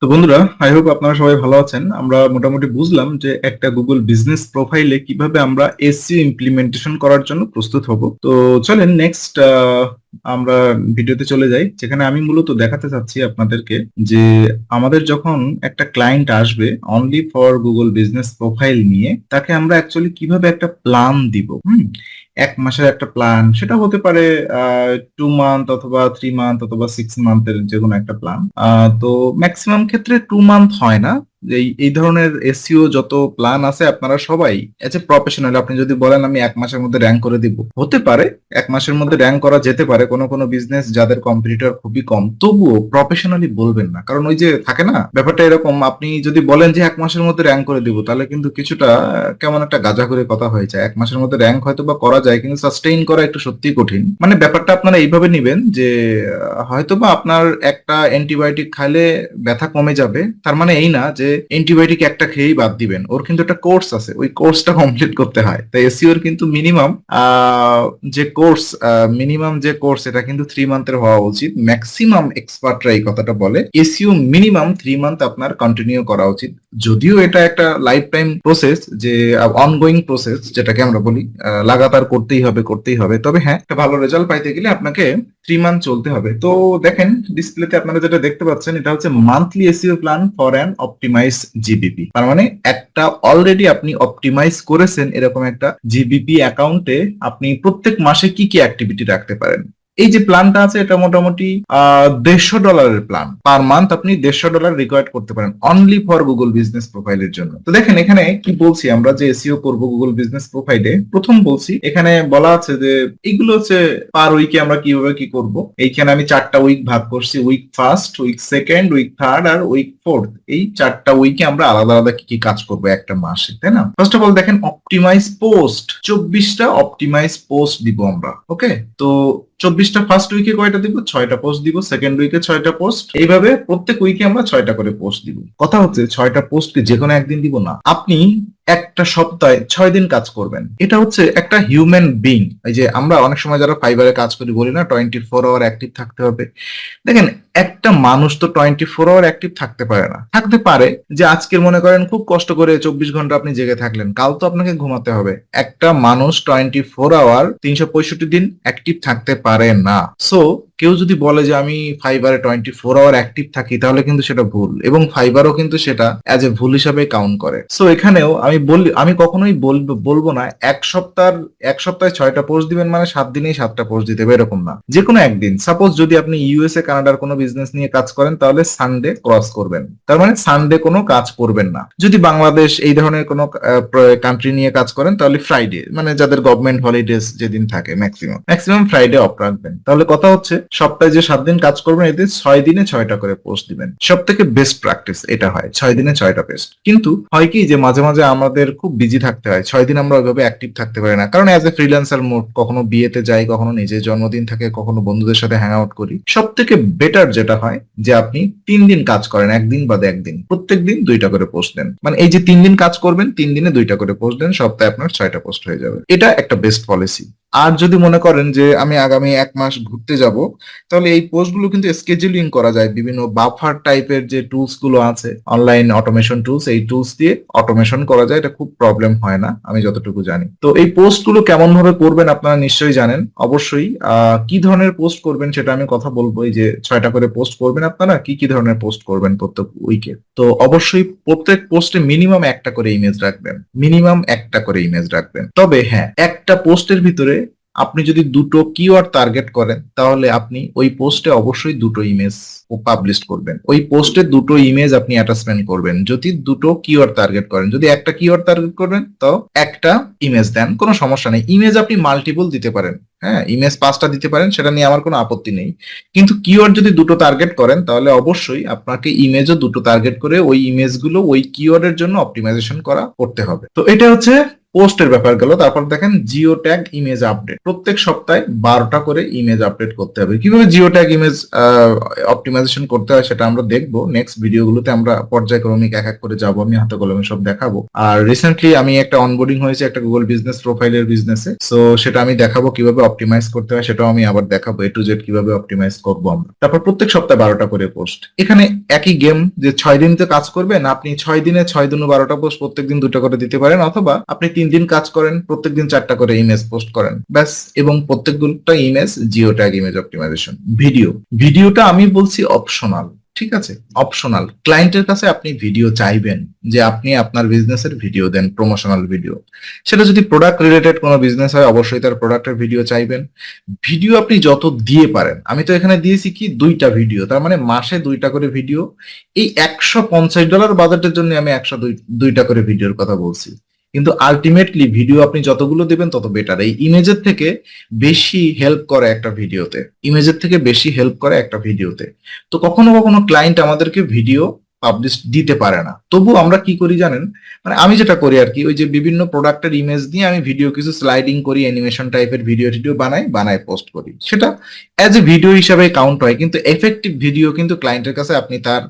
তো বন্ধুরা, I hope আপনারা সবাই ভালো আছেন। আমরা মোটামুটি বুঝলাম যে একটা গুগল বিজনেস প্রোফাইলে কিভাবে আমরা এসইও ইমপ্লিমেন্টেশন করার জন্য প্রস্তুত হব। তো চলেন নেক্সট আমরা ভিডিওতে চলে যাই, যেখানে আমি মূলত দেখাতে চাচ্ছি আপনাদেরকে যে আমাদের যখন একটা ক্লায়েন্ট আসবে only for Google business profile নিয়ে, তাকে আমরা অ্যাকচুয়ালি কিভাবে একটা প্ল্যান দিব। এক মাসের একটা প্ল্যান, সেটা হতে পারে 2 মান্থ অথবা 3 মান্থ অথবা 6 মান্থের যে কোনো একটা প্ল্যান। তো ম্যাক্সিমাম ক্ষেত্রে 2 মান্থ হয় না। এই ধরনের এসইও যত প্ল্যান আছে আপনারা সবাই এজ এ প্রফেশনাল, আপনি যদি বলেন আমি 1 মাসের মধ্যে র্যাঙ্ক করে দিব, হতে পারে 1 মাসের মধ্যে র্যাঙ্ক করা যেতে পারে কোনো কোনো বিজনেস যাদের কম্পিটিটর খুবই কম, তবুও প্রফেশনালি বলবেন না। কারণ ওই যে থাকে না ব্যাপারটা এরকম, আপনি যদি বলেন যে 1 মাসের মধ্যে র্যাঙ্ক করে দিব, তাহলে কিন্তু কিছুটা কেমন একটা গাঁজা করে কথা হয়ে যায়। 1 মাসের মধ্যে র্যাঙ্ক হয়তো বা করা যায়, কিন্তু সাস্টেইন করা একটু সত্যি কঠিন। মানে ব্যাপারটা আপনারা এইভাবে নিবেন যে হয়তো বা আপনার একটা অ্যান্টিবায়োটিক খাইলে ব্যথা কমে যাবে, তার মানে এই না যে অ্যান্টিবায়োটিক একটা খেয়েই বাদ দিবেন। ওর কিন্তু একটা কোর্স আছে, ওই কোর্সটা কমপ্লিট করতে হয়। তাই এসইওর কিন্তু মিনিমাম যে কোর্স যে কোর্স এটা কিন্তু 3 মান্থের হওয়া উচিত। ম্যাক্সিমাম এক্সপার্টরা এই কথাটা বলে এসইও মিনিমাম 3 মান্থ আপনার কন্টিনিউ করা উচিত। যদিও এটা একটা লাইফ টাইম প্রসেস, যে অনগোয়িং প্রসেস যেটাকে আমরা বলি, লাগাতার করতেই হবে। তবে হ্যাঁ, একটা ভালো রেজাল্ট পাইতে গেলে আপনাকে 3 মান্থ চলতে হবে। তো দেখেন ডিসপ্লেতে আপনারা যেটা দেখতে পাচ্ছেন, এটা হচ্ছে monthly SEO plan for an optimise GBP. তার মানে একটা অলরেডি আপনি অপটিমাইজ করেছেন এরকম একটা জিবিপি অ্যাকাউন্টে আপনি প্রত্যেক মাসে কি কি অ্যাক্টিভিটি রাখতে পারেন। এই যে প্ল্যানটা আছে এটা মোটামুটি $150 প্ল্যান। পার মান্থ আপনি $150 রিকোয়ার্ড করতে পারেন অনলি ফর গুগল বিজনেস প্রোফাইলের জন্য। তো দেখেন এখানে কি বলছি, আমরা যে এসইও করব গুগল বিজনেস প্রোফাইলে, প্রথম বলছি এখানে বলা আছে যে এইগুলো হচ্ছে পার উইকে আমরা কিভাবে কি করব। এইখানে আমি 4টা উইক ভাগ করছি, week first, week second, week third আর উইক ফোর্থ। এই 4টা উইকে আমরা আলাদা আলাদা কি কি কাজ করব একটা মাসে, তাই না? ফার্স্ট অফ অল দেখেন অপটিমাইজ পোস্ট, 24টা অপটিমাইজ পোস্ট দিব আমরা। ওকে, তো 24টা ফার্স্ট উইকে কয়টা দিব? 6টা পোস্ট দিব। সেকেন্ড উইকে 6টা পোস্ট। এইভাবে প্রত্যেক উইকে আমরা 6টা করে পোস্ট দিব। কথা হচ্ছে 6টা পোস্টকে যে কোনো একদিন দিব না, আপনি একটা সপ্তাহে 6 দিন কাজ করবেন। এটা হচ্ছে একটা হিউম্যান বিং। এই যে আমরা অনেক সময় যারা ফাইবারে কাজ করি বলি না 24 আওয়ার অ্যাক্টিভ থাকতে হবে। দেখেন একটা মানুষ তো 24 আওয়ার অ্যাক্টিভ থাকতে পারে না। থাকতে পারে যে আজকের মনে করেন খুব কষ্ট করে 24 ঘন্টা আপনি জেগে থাকলেন, কাল তো আপনাকে ঘুমাতে হবে। একটা মানুষ 24 আওয়ার 365 দিন অ্যাক্টিভ থাকতে পারে না। সো কেউ যদি বলে যে আমি ফাইবারে 24 আওয়ার অ্যাক্টিভ থাকি, তাহলে কিন্তু সেটা ভুল, এবং ফাইবারও কিন্তু সেটা অ্যাজ এ ভুল হিসাবে কাউন্ট করে। সো এখানেও আমি কখনোই বলবো না এক সপ্তাহে 6টা পোস্ট দিবেন মানে 7 দিনেই 7টা পোস্ট দিতে হবে, এরকম না। যে কোনো একদিন, সাপোজ যদি আপনি ইউএসএ কানাডার কোনো বিজনেস নিয়ে কাজ করেন, তাহলে সানডে ক্রস করবেন, তার মানে সানডে কোনো কাজ করবেন না। যদি বাংলাদেশ এই ধরনের কোনো কান্ট্রি নিয়ে কাজ করেন, তাহলে ফ্রাইডে, মানে যাদের গভর্নমেন্ট হলিডেজ যেদিন থাকে ম্যাক্সিমাম ফ্রাইডে অফ রাখবেন। তাহলে কথা হচ্ছে সপ্তাহে যে 7 দিন কাজ করবেন, এতে 6 দিনে 6টা করে পোস্ট দিবেন। সব থেকে বেস্ট প্র্যাকটিস এটা হয়, 6 দিনে 6টা পোস্ট। কিন্তু হয় কি যে মাঝে মাঝে আমাদের খুব বিজি থাকতে হয়, 6 দিন আমরা ওইভাবে অ্যাক্টিভ থাকতে পারি না, কারণ অ্যাজ এ ফ্রিল্যান্সার মোড, কখনো বিয়েতে যাই, কখনো নিজের জন্মদিন থাকে, কখনো বন্ধুদের সাথে হ্যাং আউট করি। সব থেকে বেটার যেটা হয় যে আপনি 3 দিন কাজ করেন, একদিন বাদে একদিন, প্রত্যেক দিন 2টা করে পোস্ট দেন। মানে এই যে 3 দিন কাজ করবেন, 3 দিনে 2টা করে পোস্ট দেন, সপ্তাহে আপনার 6টা পোস্ট হয়ে যাবে। এটা একটা বেস্ট পলিসি। আর যদি মনে করেন যে আমি আগামী 1 মাস ঘুরতে যাব, তাহলে এই পোস্টগুলো কিন্তু স্কেজুলিং করা যায়। বিভিন্ন বাফার টাইপের যে টুলস গুলো আছে, অনলাইন অটোমেশন টুলস, এই টুলস দিয়ে অটোমেশন করা যায়। এটা খুব প্রবলেম হয় না আমি যতটুকু জানি। তো এই পোস্টগুলো কেমন ভাবে করবেন আপনারা নিশ্চয়ই জানেন। অবশ্যই কি ধরনের পোস্ট করবেন সেটা আমি কথা বলবো। এই যে 6টা করে পোস্ট করবেন, আপনারা কি কি ধরনের পোস্ট করবেন প্রত্যেক উইকে। তো অবশ্যই প্রত্যেক পোস্টে মিনিমাম একটা করে ইমেজ রাখবেন। তবে হ্যাঁ, একটা পোস্টের ভিতরে আপনি যদি 2টো কিওয়ার্ড টার্গেট করেন, তাহলে আপনি ওই পোস্টে অবশ্যই 2টো ইমেজ পাবলিশ করবেন। ওই পোস্টে 2টো ইমেজ আপনি অ্যাটাচমেন্ট করবেন যদি 2টো কিওয়ার্ড টার্গেট করেন। যদি একটা কিওয়ার্ড টার্গেট করবেন তো একটা ইমেজ দেন, কোনো সমস্যা নেই। ইমেজ আপনি মাল্টিপল দিতে পারেন, হ্যাঁ, ইমেজ 5টা দিতে পারেন, সেটা নিয়ে আমার কোনো আপত্তি নেই। কিন্তু কিওয়ার্ড যদি 2টো টার্গেট করেন, তাহলে অবশ্যই আপনাকে ইমেজও 2টো টার্গেট করে ওই ইমেজগুলো ওই কিওয়ার্ডের জন্য অপটিমাইজেশন করতে হবে। তো এটা হচ্ছে পোস্টের ব্যাপার গেল। তারপর দেখেন জিও ট্যাগ ইমেজ আপডেট, প্রত্যেক সপ্তাহে 12টা করে ইমেজ আপডেট করতে হবে। কিভাবে জিও ট্যাগ ইমেজ অপটিমাইজেশন করতে হয় সেটা আমরা দেখবো নেক্সট ভিডিওগুলোতে। আমরা পর্যায়ক্রমিক এক এক করে যাবো, আমি হাতে কলমে সব দেখাবো। আর রিসেন্টলি আমি একটা অনবোর্ডিং হয়েছে একটা গুগল বিজনেস প্রোফাইলের বিজনেসে, সো সেটা আমি দেখাবো কিভাবে অপটিমাইজ করতে হয় সেটাও আমি আবার দেখাবো, A to Z কিভাবে অপটিমাইজ করবো আমরা। তারপর প্রত্যেক সপ্তাহে 12টা করে পোস্ট। এখানে একই গেম, যে 6 দিন তো কাজ করবেন আপনি, 6 দিনে 6 দুনো 12টা পোস্ট প্রত্যেকদিন 2টা করে দিতে পারেন, অথবা আপনি 3 দিন কাজ করেন, প্রত্যেকদিন 4টা করে ইমেজ পোস্ট করেন, ব্যাস। এবং প্রত্যেকটা image geo tag image optimisation. ভিডিওটা আমি বলছি অপশনাল, ঠিক আছে, অপশনাল। ক্লায়েন্টের কাছে আপনি ভিডিও চাইবেন যে আপনি আপনার বিজনেসের ভিডিও দেন, প্রমোশনাল ভিডিও। সেটা যদি প্রোডাক্ট রিলেটেড কোনো বিজনেস হয় অবশ্যই তার প্রোডাক্টের ভিডিও চাইবেন। ভিডিও আপনি যত দিয়ে পারেন, আমি তো এখানে দিয়েছি কি 2টা ভিডিও, তার মানে মাসে 2টা করে ভিডিও। এই $150 বাজেটের জন্য আমি 2টা করে ভিডিওর কথা বলছি। কিন্তু আলটিমেটলি ভিডিও আপনি যতগুলো দেবেন তত বেটার। এই ইমেজের থেকে বেশি হেল্প করে একটা ভিডিওতে, তো কখনো কখনো ক্লায়েন্ট আমাদেরকে ভিডিও পাবলিশ দিতে পারে না, তবু আমরা কি করি জানেন, মানে আমি যেটা করি আর কি, ওই যে বিভিন্ন প্রোডাক্টের ইমেজ দিয়ে আমি ভিডিও কিছু স্লাইডিং করি, অ্যানিমেশন টাইপের ভিডিও টিডিও বানাই পোস্ট করি, সেটা অ্যাজ এ ভিডিও হিসাবে কাউন্ট হয়। কিন্তু এফেক্টিভ ভিডিও কিন্তু ক্লায়েন্টের কাছে আপনি তার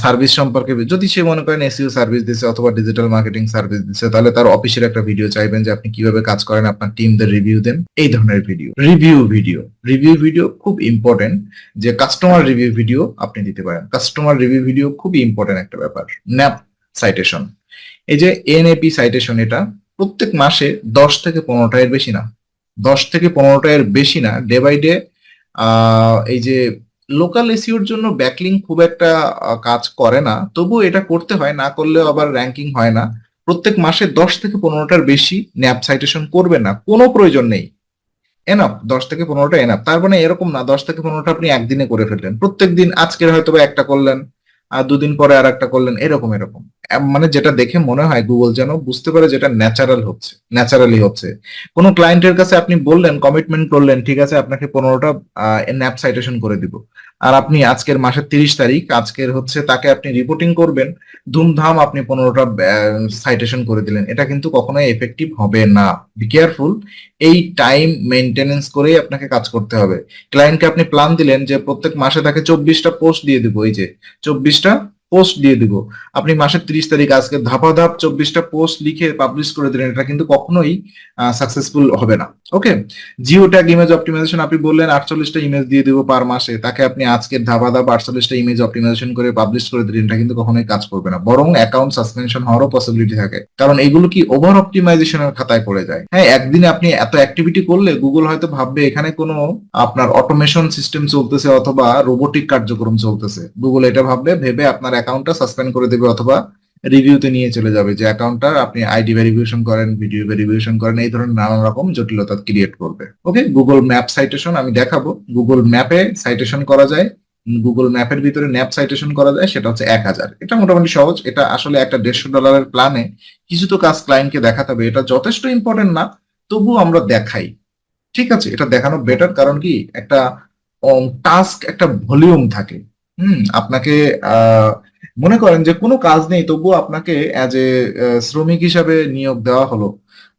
সার্ভিস সম্পর্কে, যদি সে মনে করেন এসইও সার্ভিস দিচ্ছে অথবা ডিজিটাল মার্কেটিং সার্ভিস দিচ্ছে, তাহলে তার অফিসের একটা ভিডিও চাইবেন যে আপনি কিভাবে কাজ করেন, আপনার টিমদের রিভিউ দেন, এই ধরনের রিভিউ খুব ইম্পর্টেন্ট। যে কাস্টমার রিভিউ ভিডিও আপনি দিতে পারেন, কাস্টমার রিভিউ ভিডিও খুবই ইম্পর্টেন্ট একটা ব্যাপার। ন্যাপ সাইটেশন, এই যে এনএপি সাইটেশন, এটা প্রত্যেক মাসে 10 থেকে 15টা এর বেশি না, 10 থেকে 15টা এর বেশি না, ডে বাই ডে। এই যে লোকাল এসইওর জন্য ব্যাকলিং খুব একটা কাজ করে না, তবু এটা করতে হয়, না করলেও আবার র্যাঙ্কিং হয় না। প্রত্যেক মাসে 10 থেকে 15টার বেশি ন্যাপ সাইটেশন করবেন না, কোনো প্রয়োজন নেই। এনাফ, 10 থেকে 15টা এনাফ। তার মানে এরকম না 10 থেকে 15টা আপনি একদিনে করে ফেললেন, প্রত্যেকদিন আজকের হয়তো বা একটা করলেন, আর 2 দিন পরে আর একটা করলেন, এরকম। মানে যেটা দেখে মনে হয় গুগল যেন বুঝতে পারে যেটা ন্যাচারালি হচ্ছে। কোনো ক্লায়েন্টের কাছে আপনি বললেন, কমিটমেন্ট করলেন, ঠিক আছে আপনাকে 15টা ন্যাপ সাইটেশন করে দিব, আর আপনি আজকের মাসের 30 তারিখ, আজকের হচ্ছে তাকে আপনি রিপোর্টিং করবেন, ধুমধাম আপনি 15টা সাইটেশন করে দিলেন, এটা কিন্তু কখনোই এফেক্টিভ হবে না। বি কেয়ারফুল, এই টাইম মেনটেনেন্স করেই আপনাকে কাজ করতে হবে। ক্লায়েন্টকে আপনি প্ল্যান দিলেন যে প্রত্যেক মাসে তাকে 24টা পোস্ট দিয়ে দিব, এই যে 24টা পোস্ট দিয়ে দিব, আপনি মাসের 30 তারিখ আজকে ধাপাধাপ 24টা পোস্ট লিখে পাবলিশ করে দিলেন, এটা কিন্তু কখনোই সাকসেসফুল হবে না। ওকে, জিও ট্যাগ ইমেজ অপটিমাইজেশন, আপনি বললেন 48টা ইমেজ দিয়ে দিব পার মাসে, তাকে আপনি আজকে ধাপাধাপ 48টা ইমেজ অপটিমাইজেশন করে পাবলিশ করে দিলেন, এটা কিন্তু কখনোই কাজ করবে না, বরং অ্যাকাউন্ট সাসপেনশন হওয়ারও পসিবিলিটি থাকে, কারণ এগুলো কি ওভার অপটিমাইজেশনের খাতায় পড়ে যায়। হ্যাঁ, একদিনে আপনি এত অ্যাক্টিভিটি করলে গুগল হয়তো ভাববে এখানে কোনো আপনার অটোমেশন সিস্টেম চলতেছে অথবা রোবোটিক কার্যক্রম চলতেছে, গুগল এটা ভেবে আপনার অ্যাকাউন্টটা সাসপেন্ড করে দেবে অথবা রিভিউতে নিয়ে চলে যাবে, যে অ্যাকাউন্টটা আপনি আইডি ভেরিফিকেশন করেন, ভিডিও ভেরিফিকেশন করেন, এই ধরনের নানান রকম জটিলতা ক্রিয়েট করবে। ওকে, গুগল ম্যাপ সাইটেশন আমি দেখাবো, গুগল ম্যাপে সাইটেশন করা যায়, গুগল ম্যাপের ভিতরে ন্যাপ সাইটেশন করা যায়, সেটা হচ্ছে 1000। এটা মোটামুটি সহজ, এটা আসলে একটা $150 প্ল্যানে কিছু তো কাজ ক্লায়েন্টকে দেখাতে হবে, এটা যথেষ্ট ইম্পর্টেন্ট না, তবু আমরা দেখাই, ঠিক আছে, এটা দেখানো বেটার। কারণ কি, একটা টাস্ক, একটা ভলিউম থাকে। আপনাকে মনে করেন যে কোনো কাজ নেই, তবুও আপনাকে অ্যাজ এ শ্রমিক হিসাবে নিয়োগ দেওয়া হলো।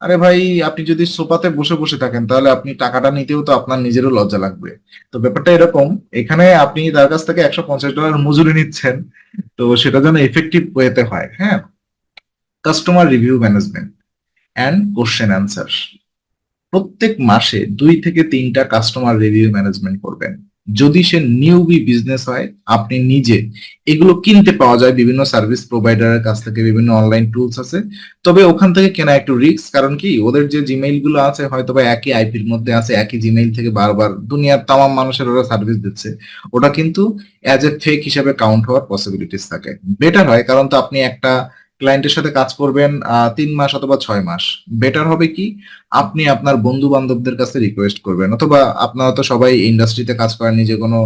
আরে ভাই, আপনি যদি সোফাতে বসে বসে থাকেন তাহলে আপনি টাকাটা নিতেও তো আপনার নিজেরও লজ্জা লাগবে। তো ব্যাপারটা এরকম, এখানে আপনি তার কাছ থেকে $150 মজুরি নিচ্ছেন, তো সেটা যেন এফেক্টিভ ওয়েতে হয়। হ্যাঁ, customer review management and question answer, প্রত্যেক মাসে 2 থেকে 3টা কাস্টমার রিভিউ ম্যানেজমেন্ট করবেন। যদি সে নিউবি বিজনেস হয়, আপনি নিজে, এগুলো কিনতে পাওয়া যায় বিভিন্ন সার্ভিস প্রোভাইডারের কাছ থেকে, বিভিন্ন অনলাইন টুলস আছে, তবে ওখান থেকে কেনা একটু রিস্ক। কারণ কি, ওদের যে জিমেইল গুলো আছে হয়তো বা একই আইপির মধ্যে আছে, একই জিমেইল থেকে বারবার দুনিয়ার তামাম মানুষের ওরা সার্ভিস দিচ্ছে, ওটা কিন্তু অ্যাজ এ ফেক হিসাবে কাউন্ট হওয়ার পসিবিলিটিস থাকে। বেটার হয়, কারণ তো আপনি একটা ক্লায়েন্টের সাথে কাজ করবেন 3 মাস অথবা 6 মাস, বেটার হবে কি আপনি আপনার বন্ধু বান্ধবদের কাছে রিকোয়েস্ট করবেন, অথবা আপনারা তো সবাই ইন্ডাস্ট্রিতে কাজ করেন, নিজে কোনো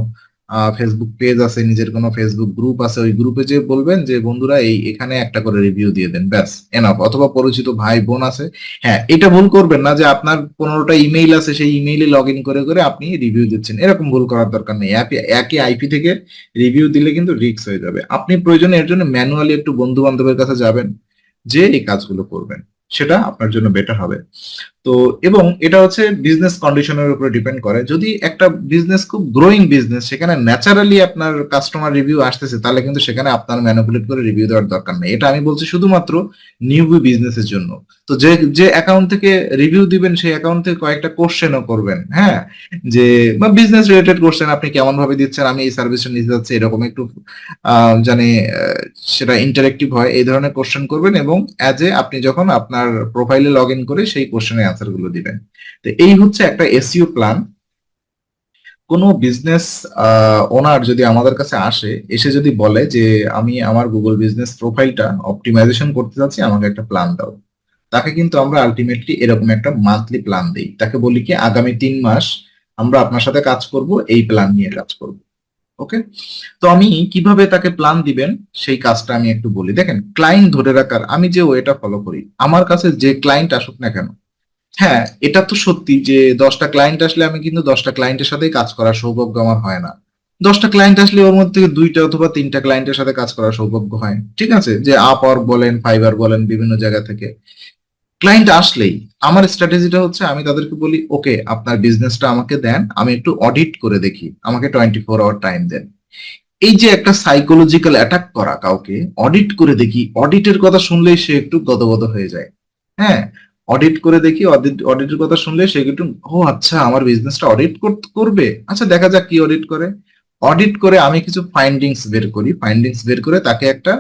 ফেসবুক পেজ আছে, নিজের কোনো ফেসবুক গ্রুপ আছে, ওই গ্রুপে যে বলবেন যে বন্ধুরা এখানে একটা করে রিভিউ দিয়ে দেন, ব্যাস এনাফ। অথবা পরিচিত ভাই বোন আছে। হ্যাঁ, এটা ভুল করবেন না যে আপনার 15টা ইমেইল আছে, সেই ইমেইলে লগ ইন করে করে আপনি রিভিউ দিচ্ছেন, এরকম ভুল করার দরকার নেই। একই আইপি থেকে রিভিউ দিলে কিন্তু রিস্ক হয়ে যাবে। আপনি প্রয়োজনে এর জন্য ম্যানুয়ালি একটু বন্ধু বান্ধবের কাছে যাবেন, যে এই কাজগুলো করবেন, সেটা আপনার জন্য বেটার হবে। তো এবং এটা হচ্ছে বিজনেস কন্ডিশনের উপরে ডিপেন্ড করে। যদি একটা বিজনেস খুব গ্রোয়িং বিজনেস, সেখানে ন্যাচারালি আপনার কাস্টমার রিভিউ আসতেছে, তাহলে কিন্তু সেখানে আপনার ম্যানিপুলেট করে রিভিউ দেওয়ার দরকার নেই। এটা আমি বলছি শুধুমাত্র নিউবি বিজনেসের জন্য। তো যে যে অ্যাকাউন্ট থেকে রিভিউ দিবেন, সেই অ্যাকাউন্ট থেকে কয়েকটা কোশ্চেনও করবেন, হ্যাঁ, যে বা বিজনেস রিলেটেড কোশ্চেন, আপনি কেমন ভাবে দিচ্ছেন, আমি এই সার্ভিসটা নিতে যাচ্ছি, এরকম একটু জানি সেটা ইন্টারেক্টিভ হয়, এই ধরনের কোশ্চেন করবেন, এবং অ্যাজ এ আপনি যখন আপনার প্রোফাইলে লগ ইন করে সেই কোশ্চেনের অ্যান্সার গুলো দিবেন। তো এই হচ্ছে একটা এসইও প্ল্যান। কোনো বিজনেস ওনার যদি আমাদের কাছে আসে, এসে যদি বলে যে আমি আমার গুগল বিজনেস প্রোফাইলটা অপটিমাইজেশন করতে চাচ্ছি, আমাকে একটা প্ল্যান দাও, তাকে কিন্তু আমরা আলটিমেটলি এরকম একটা মান্থলি প্ল্যান দিই। তাকে বলি কি, আগামী 3 মাস আমরা আপনার সাথে কাজ করব, এই প্ল্যান নিয়ে কাজ করব। ওকে, তো আমি কিভাবে তাকে প্ল্যান দিবেন সেই কাজটা আমি একটু বলি। দেখেন, ক্লায়েন্ট ধরে রাখার আমি যে ওয়েটা ফলো করি, আমার কাছে যে ক্লায়েন্ট আসুক না কেন, হ্যাঁ, এটা তো সত্যি যে 10টা ক্লায়েন্ট আসলে আমি কিন্তু 10টা ক্লায়েন্টের সাথেই কাজ করার সৌভাগ্য আমার হয় না। 10টা ক্লায়েন্ট আসলে ওর মধ্যে থেকে 2টা অথবা 3টা ক্লায়েন্টের সাথে কাজ করার সৌভাগ্য হয়, ঠিক আছে, যে আপওয়ার্ক বলেন, ফাইবার বলেন, বিভিন্ন জায়গা থেকে ক্লায়েন্ট আসলেই আমার স্ট্র্যাটেজিটা হচ্ছে, আমি তাদেরকে বলি ওকে, আপনার বিজনেসটা আমাকে দেন, আমি একটু অডিট করে দেখি, আমাকে 24 আওয়ার টাইম দেন। এই যে একটা সাইকোলজিক্যাল অ্যাটাক করা, কাউকে অডিট করে দেখি, অডিটের কথা শুনলেই সে একটু গদগদ হয়ে যায়। হ্যাঁ, অডিট করে দেখি, অডিটের কথা শুনলে সে একটু, ও আচ্ছা, আমার বিজনেসটা অডিট করবে, আচ্ছা দেখা যাক কি অডিট করে। অডিট করে আমি কিছু ফাইন্ডিংস বের করি, ফাইন্ডিংস বের করে তাকে একটা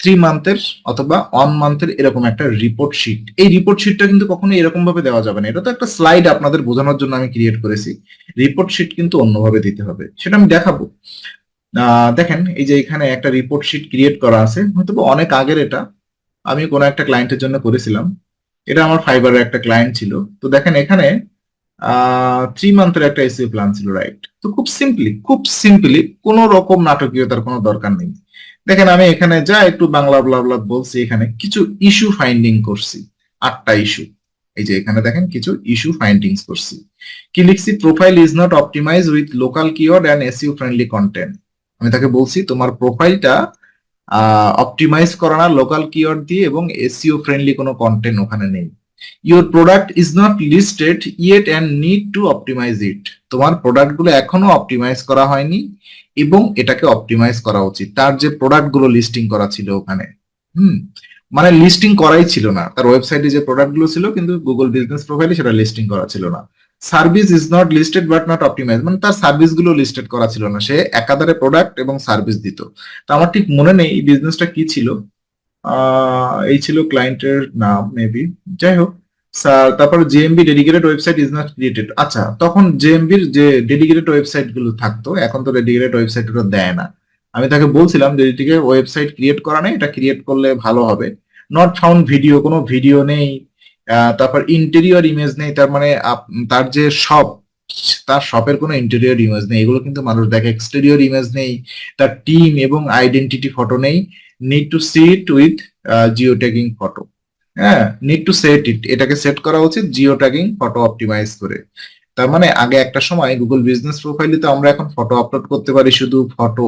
3 মান্থের অথবা 1 মান্থের এরকম একটা রিপোর্ট শিট, এই রিপোর্ট শিটটা কিন্তু কখনো এরকম ভাবে দেওয়া যাবে না, এটা তো একটা স্লাইড আপনাদের বোঝানোর জন্য আমি ক্রিয়েট করেছি। রিপোর্ট শিট কিন্তু অন্যভাবে দিতে হবে, সেটা আমি দেখাবো। দেখেন, এই যে এখানে একটা রিপোর্ট শিট ক্রিয়েট করা আছে, হয়তো অনেক আগের, এটা আমি কোনো একটা ক্লায়েন্টের জন্য করেছিলাম। এটা আমার ফাইবারের একটা ক্লায়েন্ট ছিল। তো দেখেন এখানে 3 মান্থের একটা এসইও প্ল্যান ছিল, রাইট? তো খুব সিম্পলি কোনো রকম নাটকীয়তার কোনো দরকার নেই। দেখেন, আমি এখানে যা একটু বাংলা ব্লা ব্লা বলছি, এখানে কিছু ইস্যু ফাইন্ডিং করছি, 8টা ইস্যু। এই যে এখানে দেখেন কিছু ইস্যু ফাইন্ডিংস করছি। কি লিখছি? Profile is not optimise with local keyword and SEO friendly content. আমি তাকে বলছি তোমার প্রোফাইলটা অপটিমাইজ করা না লোকাল কিওয়ার্ড দিয়ে, এবং এসইও ফ্রেন্ডলি কোনো কন্টেন্ট ওখানে নেই। Your product is not listed yet and need to optimise it. তোমার প্রোডাক্ট গুলো এখনো অপটিমাইজ করা হয়নি, এবং এটাকে অপটিমাইজ করা উচিত। তার যে প্রোডাক্ট গুলো লিস্টিং করা ছিল ওখানে, হুম, মানে লিস্টিং করাই ছিল না, তার ওয়েবসাইটে যে প্রোডাক্ট গুলো ছিল কিন্তু গুগল বিজনেস প্রোফাইলে সেটা লিস্টিং করা ছিল না। Service is not listed but not optimise, মানে তার সার্ভিস গুলো লিস্টেড করা ছিল না, সে একাধারে প্রোডাক্ট এবং সার্ভিস দিত। তো আমার ঠিক মনে নেই এই বিজনেসটা কি ছিল, এই ছিল ক্লায়েন্টের নাম মেবি, যাই হোক। তারপর JMB dedicated website is not created. আচ্ছা, তখন জেএমবির যে ডেডিকেটেড ওয়েবসাইট গুলো থাকতো, এখন তো ডেডিকেটেড ওয়েবসাইট গুলো দেয় না। আমি তাকে বলছিলাম যে এটিকে ওয়েবসাইট ক্রিয়েট করা নেই, এটা ক্রিয়েট করলে ভালো হবে। নট ফাউন্ড ভিডিও, কোনো ভিডিও নেই। তারপর ইন্টেরিয়র ইমেজ নেই, তার মানে তার যে শপ, তার শপের কোনো ইন্টেরিয়র ইমেজ নেই, এগুলো কিন্তু মানুষ দেখে। এক্সটেরিয়র ইমেজ নেই, তার টিম এবং আইডেন্টিটি ফটো নেই। Need to see it with geo tagging photo. হ্যাঁ, নিড টু সেট ইট, এটাকে সেট করা উচিত জিও ট্যাগিং ফটো অপটিমাইজ করে। তার মানে আগে একটা সময় গুগল বিজনেস প্রোফাইলে তো আমরা এখন ফটো আপলোড করতে পারি, শুধু ফটো,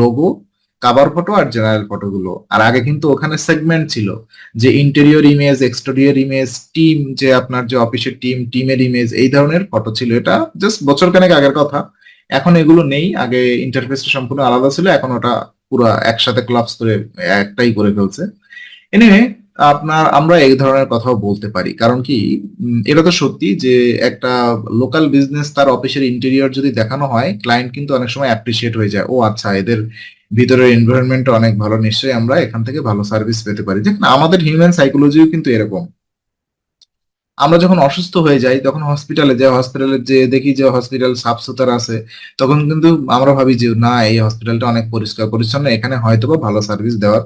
লোগো, কাভার ফটো আর জেনারেল ফটো গুলো। আর আগে কিন্তু ওখানে সেগমেন্ট ছিল, যে interior image, exterior image, team, যে আপনার যে অফিসের টিমের ইমেজ, এই ধরনের ফটো ছিল। এটা জাস্ট বছর খানেক আগের কথা, এখন এগুলো নেই। আগে ইন্টারফেসটা সম্পূর্ণ আলাদা ছিল, এখন ওটা পুরো একসাথে ক্লাবস করে একটাই করে ফেলছে। এনিওয়ে, আমরা এই ধরনের কথাও বলতে পারি, কারণ কি, এটা তো সত্যি যে একটা লোকাল বিজনেস তার অফিসের ইন্টেরিয়র যদি দেখানো হয়, ক্লায়েন্ট কিন্তু অনেক সময় অ্যাপ্রিসিয়েট হয়ে যায়, ও আচ্ছা, এদের ভিতরের এনভায়রনমেন্ট অনেক ভালো, নিশ্চয়ই আমরা এখান থেকে ভালো সার্ভিস পেতে পারি। দেখুন, আমাদের হিউম্যান সাইকোলজিও কিন্তু এরকম। আমরা যখন অসুস্থ হয়ে যাই, তখন হসপিটালে যাই, হসপিটালে যে দেখি যে হসপিটাল সাফ সুতরা আছে, তখন কিন্তু আমরা ভাবি যে না, এই হসপিটালটা অনেক পরিষ্কার পরিচ্ছন্ন, এখানে হয়তোবা ভালো সার্ভিস দেওয়ার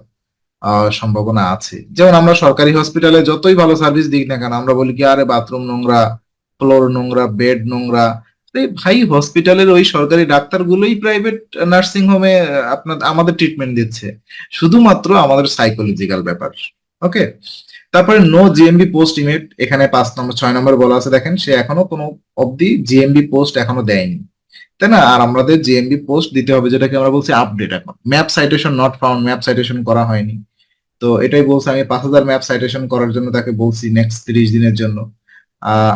সম্ভাবনা আছে। যেমন আমরা সরকারি হসপিটালে যতই ভালো সার্ভিস দিই না কেন, আমরা বলি কি, আরে বাথরুম নোংরা, ফ্লোর নোংরা, বেড নোংরা। আরে ভাই, হসপিটালের ওই সরকারি ডাক্তারগুলোই প্রাইভেট নার্সিং হোমে আমাদের ট্রিটমেন্ট দিচ্ছে। শুধুমাত্র আমাদের সাইকোলজিক্যাল ব্যাপার। ওকে, তারপরে নো জিএমবি পোস্ট ইমেট, এখানে 5 নম্বর 6 নম্বর বলা আছে, দেখেন সে এখনো কোনো অবধি জিএমবি পোস্ট এখনো দেয়নি, তাই না? আর আমাদের জিএমবি পোস্ট দিতে হবে, যেটাকে আমরা বলছি আপডেট। এখন map citation not found, map citation করা হয়নি। তো এটাই বলছি, আমি 5,000 ম্যাপ সাইটেশন করার জন্য তাকে বলছি নেক্সট 30 দিনের জন্য।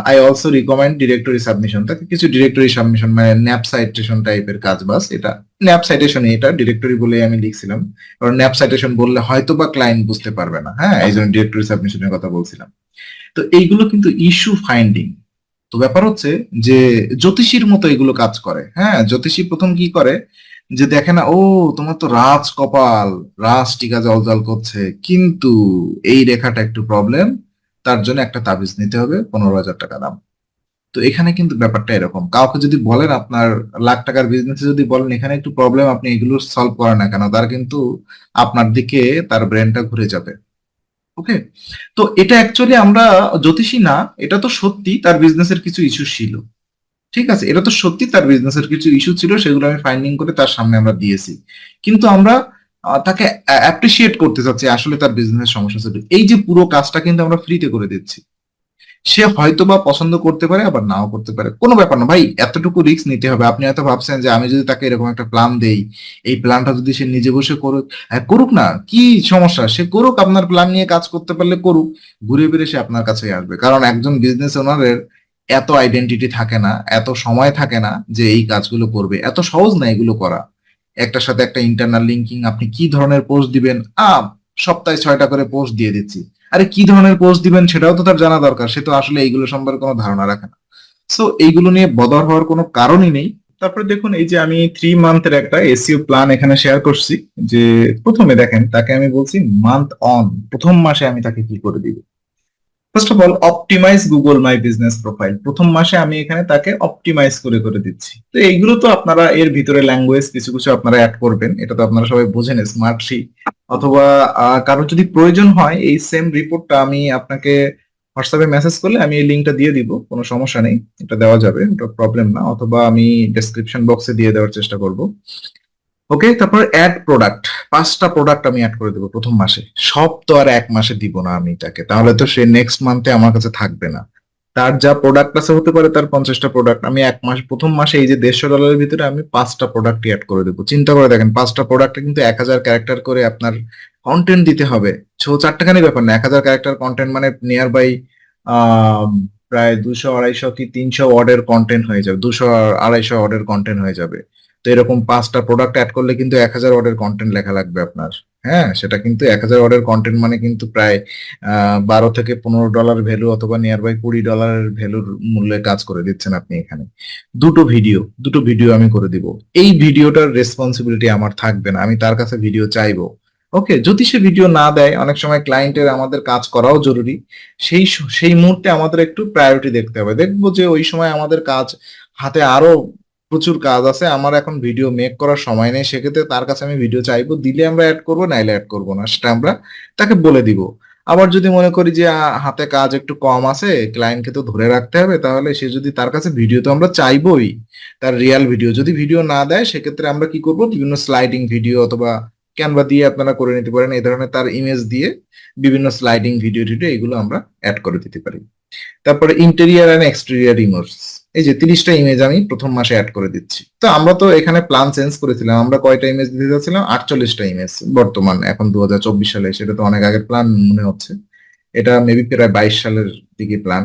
I also recommend directory submission. তাকে কিছু ডিরেক্টরি সাবমিশন মানে ন্যাপ সাইটেশন টাইপের কাজ, বাস এটা ন্যাপ সাইটেশন, এটা ডিরেক্টরি বলে আমি লিখছিলাম, কারণ ন্যাপ সাইটেশন বললে হয়তো বা ক্লায়েন্ট বুঝতে পারবে না, হ্যাঁ, এই জন্য ডিরেক্টরি সাবমিশনের কথা বলছিলাম। তো এইগুলো কিন্তু ইস্যু ফাইন্ডিং। তো ব্যাপার হচ্ছে যে জ্যোতিষীর মতো এগুলো কাজ করে, হ্যাঁ, জ্যোতিষী প্রথম কি করে যে দেখে না, ও তোমার তো রাজ কপাল, রাজ টিকা জল জল করছে, কিন্তু এই রেখাটা একটু প্রবলেম, তার জন্য একটা তাবিজ নিতে হবে 15,000 টাকা দাম। তো এখানে কিন্তু ব্যাপারটা এরকম, কাউকে যদি বলেন আপনার লাখ টাকার বিজনেসে যদি বলেন এখানে একটু প্রবলেম, আপনি এগুলো সলভ করেন না কেন, তার কিন্তু আপনার দিকে তার ব্রেনটা ঘুরে যাবে। ওকে, তো এটা অ্যাকচুয়ালি আমরা জ্যোতিষী না, এটা তো সত্যি তার বিজনেসের কিছু ইস্যু ছিল, ঠিক আছে, এটা তো সত্যি তার বিজনেসের কিছু ইস্যু ছিল, সেগুলো আমি ফাইন্ডিং করে তার সামনে আমরা দিয়েছি, কিন্তু আমরা তাকে অ্যাপ্রিসিয়েট করতে চাচ্ছি, আসলে তার বিজনেসের সমস্যা ছিল, এই যে পুরো কাজটা কিন্তু আমরা ফ্রিতে করে দিচ্ছি। সে হয়তো বা পছন্দ করতে পারে, আবার নাও করতে পারে, কোনো ব্যাপার না ভাই, এতটুকু রিস্ক নিতে হবে। আপনি হয়তো ভাবছেন যে আমি যদি তাকে এরকম একটা প্ল্যান দেই, এই প্ল্যানটা যদি সে নিজে বসে করুক, হ্যাঁ করুক না, কি সমস্যা, সে করুক, আপনার প্ল্যান নিয়ে কাজ করতে পারলে করুক, ঘুরে ফিরে সে আপনার কাছেই আসবে, কারণ একজন বিজনেস ওনারের এত আইডেন্টিটি থাকে না, এত সময় থাকে না যে এই কাজগুলো করবে, এত সহজ না এগুলো করা। একটার সাথে একটা ইন্টারনাল লিঙ্কিং, আপনি কি ধরনের পোস্ট দিবেন, সপ্তাহে 6টা করে পোস্ট দিয়ে দিচ্ছি, আরে কি ধরনের পোস্ট দিবেন সেটাও তো তার জানা দরকার, সে তো আসলে এইগুলো সম্পর্কে কোনো ধারণা রাখে না। সো এইগুলো নিয়ে বদর হওয়ার কোনো কারণই নেই। তারপরে দেখুন, এই যে আমি 3 মান্থের একটা এসইও প্ল্যান এখানে শেয়ার করছি, যে প্রথমে দেখেন তাকে আমি বলছি মান্থ অন, প্রথম মাসে আমি তাকে কি করে দিব। First of all optimise Google my business profile, প্রথম মাসে আমি এখানে তাকে অপটিমাইজ করে করে দিচ্ছি। তো এইগুলো তো আপনারা এর ভিতরে ল্যাঙ্গুয়েজ কিছু কিছু আপনারা অ্যাড করবেন, এটা তো আপনারা সবাই বোঝেন স্মার্টলি, অথবা কারোর যদি প্রয়োজন হয় এই সেম রিপোর্টটা আমি আপনাকে হোয়াটসঅ্যাপে মেসেজ করলে আমি এই লিঙ্কটা দিয়ে দিব, কোনো সমস্যা নেই, এটা দেওয়া যাবে, ওটা প্রবলেম না, অথবা আমি ডেসক্রিপশন বক্সে দিয়ে দেওয়ার চেষ্টা করব। ওকে, তারপর অ্যাড প্রোডাক্ট, 5টা প্রোডাক্ট আমি অ্যাড করে দেবো প্রথম মাসে, সব তো আর এক মাসে দিব না আমি তাকে, তাহলে তো সে নেক্সট মান্থে আমার কাছে থাকবে না। তার যা প্রোডাক্ট আছে হতে পারে তার 50টা প্রোডাক্ট, আমি এক মাস প্রথম মাসে এই যে $150 ভিতরে আমি 5টা প্রোডাক্ট অ্যাড করে দেবো। চিন্তা করে দেখেন, 5টা প্রোডাক্টে কিন্তু 1000 ক্যারেক্টার করে আপনার কন্টেন্ট দিতে হবে। চারটাখানি ব্যাপার না, 1000 ক্যারেক্টার কন্টেন্ট মানে নিয়ার বাই আহ প্রায় 200 250 কি 300 ওয়ার্ডের কন্টেন্ট হয়ে যাবে, 200 250 ওয়ার্ডের কন্টেন্ট হয়ে যাবে। তো এরকম 5টা প্রোডাক্ট অ্যাড করলে কিন্তু 1000 ওয়ার্ডের কন্টেন্ট লেখা লাগবে আপনার। হ্যাঁ, সেটা কিন্তু 1000 ওয়ার্ডের কন্টেন্ট মানে কিন্তু প্রায় $12 থেকে $15 ভ্যালু, অথবা নিয়ার বাই $20 ভ্যালুর মূল্যে কাজ করে দিচ্ছেন আপনি এখানে। দুটো ভিডিও আমি করে দিব, এই ভিডিওটার রেসপন্সিবিলিটি আমার থাকবে না, আমি তার কাছে ভিডিও চাইবো। ওকে, যদি সে ভিডিও না দেয়, অনেক সময় ক্লায়েন্টের আমাদের কাজ করাও জরুরি, সেই মুহূর্তে আমাদের একটু প্রায়োরিটি দেখতে হবে, দেখবো যে ওই সময় আমাদের কাজ হাতে আরো প্রচুর কাজ আছে, আমার এখন ভিডিও মেক করার সময় নেই, সেক্ষেত্রে তার কাছে আমি ভিডিও চাইবো, দিলে আমরা অ্যাড করবো, নাইলে অ্যাড করবো না, সেটা আমরা তাকে বলে দিব। আবার যদি মনে করি যে হাতে কাজ একটু কম আছে, ক্লায়েন্টকে তো ধরে রাখতে হবে, তাহলে সে যদি তার কাছে ভিডিও তো আমরা চাইবোই, তার রিয়েল ভিডিও, যদি ভিডিও না দেয় সেক্ষেত্রে আমরা কি করব, বিভিন্ন স্লাইডিং ভিডিও অথবা ক্যানভা দিয়ে আপনারা করে নিতে পারেন, এই ধরনের তার ইমেজ দিয়ে বিভিন্ন স্লাইডিং ভিডিও টিডিও এগুলো আমরা অ্যাড করে দিতে পারি। তারপরে ইন্টেরিয়ার এন্ড এক্সটেরিয়ার ইমেজ, এই যে 30টা ইমেজ আমি প্রথম মাসে অ্যাড করে দিচ্ছি। তো আমরা তো এখানে প্ল্যান চেঞ্জ করেছিলাম, আমরা কয়টা ইমেজ দিতে যাচ্ছিলাম, 48টা ইমেজ, বর্তমান এখন 2024 সালে, সেটা তো অনেক আগের প্ল্যান মনে হচ্ছে, এটা মেবি প্রায় 22 সালের দিকে প্ল্যান।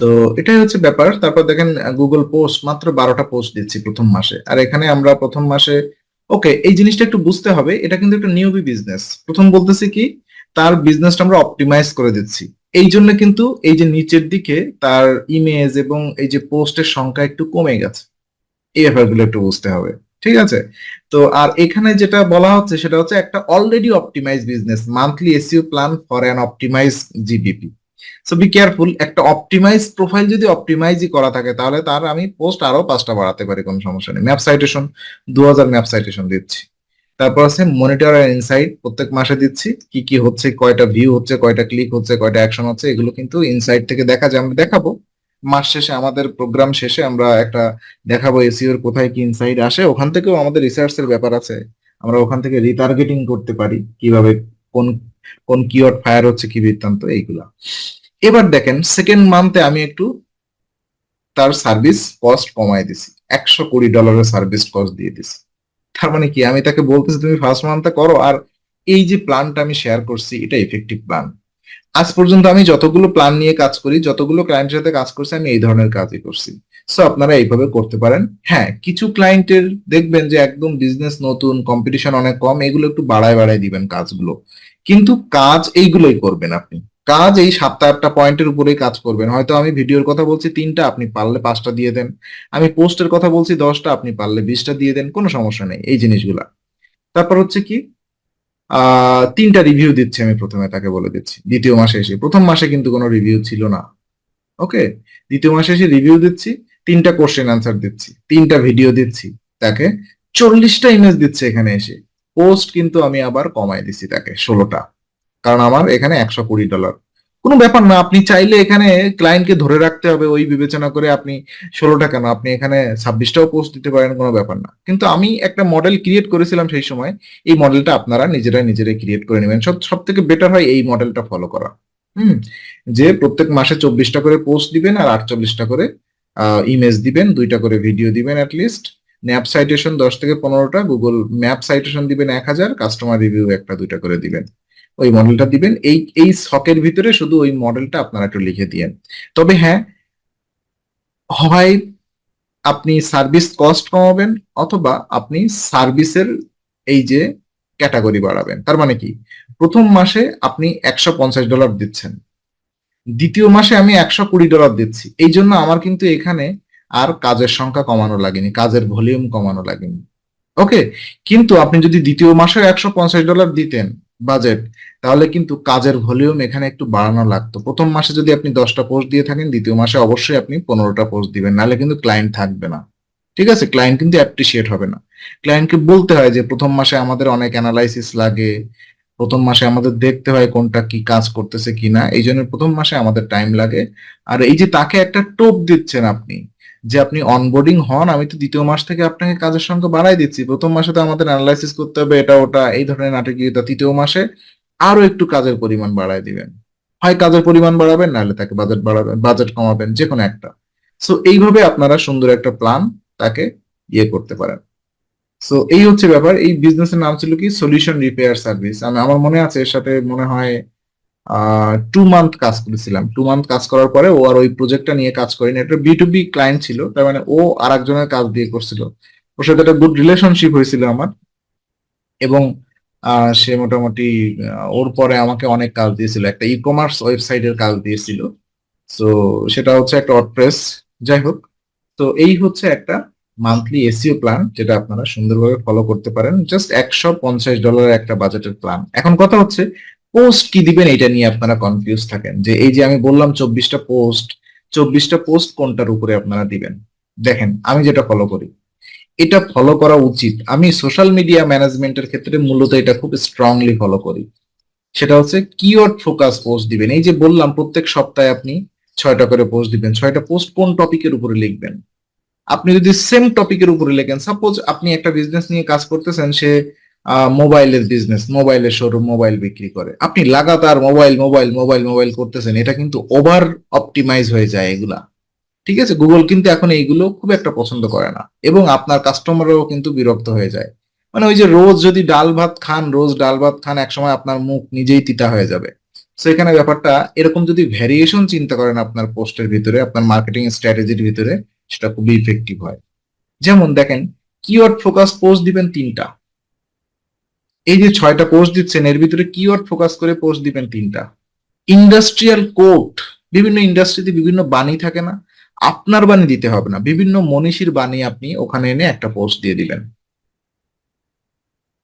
তো এটাই হচ্ছে ব্যাপার। তারপর দেখেন গুগল পোস্ট, মাত্র 12টা পোস্ট দিচ্ছি প্রথম মাসে, আর এখানে আমরা প্রথম মাসে, ওকে এই জিনিসটা একটু বুঝতে হবে, এটা কিন্তু একটা নিউবি বিজনেস, প্রথম বলতেছি কি তার বিজনেসটা আমরা অপটিমাইজ করে দিচ্ছি, এই জন্য কিন্তু এই যে নিচের দিকে তার ইমেজ এবং এই যে পোস্টের সংখ্যা একটু কমে গেছে, এই ব্যাপারগুলো একটু বুঝতে হবে, ঠিক আছে। তো আর এখানে যেটা বলা হচ্ছে সেটা হচ্ছে একটা already optimise business, monthly SEO plan for an optimise GBP. So be careful, একটা অপটিমাইজ প্রোফাইল যদি অপটিমাইজই করা থাকে তাহলে তার আমি পোস্ট আরো 5টা বাড়াতে পারি, কোনো সমস্যা নেই। ম্যাপ সাইটেশন 2000 ম্যাপ সাইটেশন দিচ্ছি। তারপর আছে মনিটর আর ইনসাইট, প্রত্যেক মাসে দিচ্ছি কি কি হচ্ছে, কয়টা ভিউ হচ্ছে, কয়টা ক্লিক হচ্ছে, কয়টা অ্যাকশন হচ্ছে, এগুলো কিন্তু ইনসাইট থেকে দেখা যায়, আমরা দেখাবো মাস শেষে, আমাদের প্রোগ্রাম শেষে আমরা একটা দেখাবো এসইওর কোথায় কি ইনসাইট আসে, ওখান থেকেও আমাদের রিসার্চের ব্যাপার আছে, আমরা ওখান থেকে রিটার্গেটিং করতে পারি কিভাবে, কোন কোন কিওয়ার্ড ফায়ার হচ্ছে কি বৃত্তান্ত এইগুলা। এবার দেখেন সেকেন্ড মান্থে আমি একটু তার সার্ভিস কস্ট কমাই দিছি, $120 সার্ভিস কস্ট দিয়ে দিছি। তার মানে কি, আমি তাকে বলতেছি তুমি ফার্স্ট মান্থে করো, আর এই যে প্ল্যানটা আমি শেয়ার করছি এটা ইফেক্টিভ প্ল্যান, আজ পর্যন্ত আমি যতগুলো প্ল্যান নিয়ে কাজ করি, যতগুলো ক্লায়েন্টের সাথে কাজ করছি, আমি এই ধরনের কাজই করছি। সো আপনারা এইভাবে করতে পারেন। হ্যাঁ, কিছু ক্লায়েন্টের দেখবেন যে একদম বিজনেস নতুন, কম্পিটিশন অনেক কম, এগুলো একটু বাড়ায় বাড়ায় দিবেন কাজগুলো, কিন্তু কাজ এইগুলোই করবেন আপনি। কাজ এই 7টা 8টা পয়েন্টের উপরেই কাজ করবেন। হয়তো আমি ভিডিওর কথা বলছি 3টা, আপনি পারলে 5টা দিয়ে দেন। আমি পোস্টের কথা বলছি 10টা, আপনি পারলে 20টা দিয়ে দেন, কোনো সমস্যা নেই এই জিনিসগুলা। তারপর হচ্ছে কি, 3টা রিভিউ দিচ্ছি আমি, প্রথমে তাকে বলে দিচ্ছি। দ্বিতীয় মাসে এসে, প্রথম মাসে কিন্তু কোনো রিভিউ ছিল না। ওকে, দ্বিতীয় মাসে এসে রিভিউ দিচ্ছি, 3টা কোশ্চেন আনসার দিচ্ছি, 3টা ভিডিও দিচ্ছি তাকে, 40টা ইমেজ দিচ্ছে এখানে এসে। পোস্ট কিন্তু আমি আবার কমায় দিচ্ছি তাকে 16টা, কারণ আমার এখানে $120। কোনো ব্যাপার না, আপনি চাইলে এখানে ক্লায়েন্টকে ধরে রাখতে হবে ওই বিবেচনা করে আপনি 16টা কেন, আপনি এখানে 26টাও পোস্ট দিতে পারেন, কোনো ব্যাপার না। কিন্তু আমি একটা মডেল ক্রিয়েট করেছিলাম সেই সময়, এই মডেলটা আপনারা নিজেরাই ক্রিয়েট করে নেবেন। সব থেকে বেটার হয় এই মডেলটা ফলো করা। হুম, যে প্রত্যেক মাসে 24টা করে পোস্ট দিবেন আর 48টা করে ইমেজ দিবেন, 2টা করে ভিডিও দিবেন অ্যাটলিস্ট। ন্যাপ সাইটেশন 10 থেকে 15টা, গুগল ম্যাপ সাইটেশন দিবেন 1000, কাস্টমার রিভিউ 1টা 2টা করে দিবেন। ওই মডেলটা দিবেন, এই ছকের ভিতরে শুধু ওই মডেলটা আপনারা একটু লিখে দিয়েন। তবে হ্যাঁ, হয় আপনি সার্ভিস কস্ট কমাবেন, অথবা আপনি সার্ভিসের এই যে ক্যাটাগরি বাড়াবেন। তার মানে কি, প্রথম মাসে আপনি $150 দিচ্ছেন, দ্বিতীয় মাসে আমি $120 দিচ্ছি। এই জন্য আমার কিন্তু এখানে আর কাজের সংখ্যা কমানো লাগেনি, কাজের ভলিউম কমানো লাগেনি। ওকে, কিন্তু আপনি যদি দ্বিতীয় মাসে $150 দিতেন বাজেট, তাহলে কিন্তু কাজের ভলিউম এখানে একটু বাড়ানো লাগতো। প্রথম মাসে যদি আপনি 10টা পোস্ট দিয়ে থাকেন, দ্বিতীয় মাসে অবশ্যই আপনি 15টা পোস্ট দিবেন, নাহলে কিন্তু ক্লায়েন্ট থাকবে না। ঠিক আছে, ক্লায়েন্ট কিন্তু অ্যাপ্রিসিয়েট হবে না। ক্লায়েন্টকে বলতে হয় যে প্রথম মাসে আমাদের অনেক অ্যানালাইসিস লাগে, প্রথম মাসে আমাদের দেখতে হয় কোনটা কি কাজ করতেছে কিনা, এই জন্য প্রথম মাসে আমাদের টাইম লাগে। আর এই যে তাকে একটা টোপ দিচ্ছেন আপনি, যে আপনি অনবোর্ডিং হন, আমি তো দ্বিতীয় মাস থেকে আপনাকে কাজের সংখ্যা বাড়াই দিচ্ছি, প্রথম মাসে তো আমাদের অ্যানালাইসিস করতে হবে এটা ওটা, এই ধরনের নাটকীয়তা, তৃতীয় মাসে আরো একটু কাজের পরিমাণ বাড়ায় দিবেন। হয় কাজের পরিমাণ বাড়াবেন, নাহলে তাকে বাজেট বাড়াবেন, বাজেট কমাবেন, যে কোনো একটা। সো এইভাবে আপনারা সুন্দর একটা প্ল্যান তাকে ইয়ে করতে পারেন। সো এই হচ্ছে ব্যাপার। এই বিজনেসের নাম ছিল কি, সলিউশন রিপেয়ার সার্ভিস। আমার মনে আছে এর সাথে মনে হয় 2 মান্থ কাজ করেছিলাম। 2 মান্থ কাজ করার পরে ও আর ওই প্রজেক্টটা নিয়ে কাজ করেনি। এটা B2B ক্লায়েন্ট ছিল, তার মানে ও আর একজনের কাজ দিয়ে করছিল। ওর সাথে একটা গুড রিলেশনশিপ হয়েছিল আমার, এবং সে মোটামুটি ওর পরে আমাকে অনেক কাজ দিয়েছিল, একটা ই কমার্স ওয়েবসাইটের কাজ দিয়েছিল। সো সেটা হচ্ছে একটা ওয়ার্ডপ্রেস, যাই হোক। তো এই হচ্ছে একটা মান্থলি এসইও প্ল্যান, যেটা আপনারা সুন্দরভাবে ফলো করতে পারেন। জাস্ট $150 একটা বাজেটের প্ল্যান। এখন কথা হচ্ছে পোস্ট কি দিবেন, এটা নিয়ে আপনারা কনফিউজ থাকেন, যে এই যে আমি বললাম 24টা পোস্ট কোনটার উপরে আপনারা দিবেন। দেখেন, আমি যেটা ফলো করি, এটা ফলো করা উচিত। আমি সোশ্যাল মিডিয়া ম্যানেজমেন্টের ক্ষেত্রে মূলত এটা খুব স্ট্রংলি ফলো করি। সেটা হচ্ছে কিওয়ার্ড ফোকাস পোস্ট দিবেন। এই যে বললাম প্রত্যেক সপ্তাহে আপনি 6টা করে পোস্ট দিবেন, 6টা পোস্ট কোন টপিকের উপরে লিখবেন। আপনি যদি সেম টপিকের উপরে লেখেন, সাপোজ আপনি একটা বিজনেস নিয়ে কাজ করতেছেন, সে মোবাইলের বিজনেস, মোবাইলের শোরুম, মোবাইল বিক্রি করে, আপনি লাগাতার মোবাইল মোবাইল মোবাইল মোবাইল করতেছেন, এটা কিন্তু ওভার অপটিমাইজ হয়ে যায় এগুলা। ঠিক আছে, গুগল কিন্তু এখন এইগুলো খুব একটা পছন্দ করে না, এবং আপনার কাস্টমারও কিন্তু বিরক্ত হয়ে যায়। মানে ওই যে রোজ যদি ডাল ভাত খান, রোজ ডাল ভাত খান, একসময় আপনার মুখ নিজেই তিতা হয়ে যাবে। তো এখানে ব্যাপারটা এরকম, যদি ভ্যারিয়েশন চিন্তা করেন আপনার পোস্টের ভিতরে, আপনার মার্কেটিং স্ট্র্যাটেজির ভিতরে, সেটা খুবই ইফেক্টিভ হয়। যেমন দেখেন, কিওয়ার্ড ফোকাস পোস্ট দিবেন 3টা। এই যে 6টা পোস্ট দিচ্ছেন, এর ভিতরে কিওয়ার্ড ফোকাস করে পোস্ট দিবেন 3টা। ইন্ডাস্ট্রিয়াল কোট, বিভিন্ন ইন্ডাস্ট্রিতে বিভিন্ন বাণী থাকে না, আপনার বাণী দিতে হবে না, বিভিন্ন মনীষীর বাণী আপনি ওখানে এনে একটা পোস্ট দিয়ে দিবেন।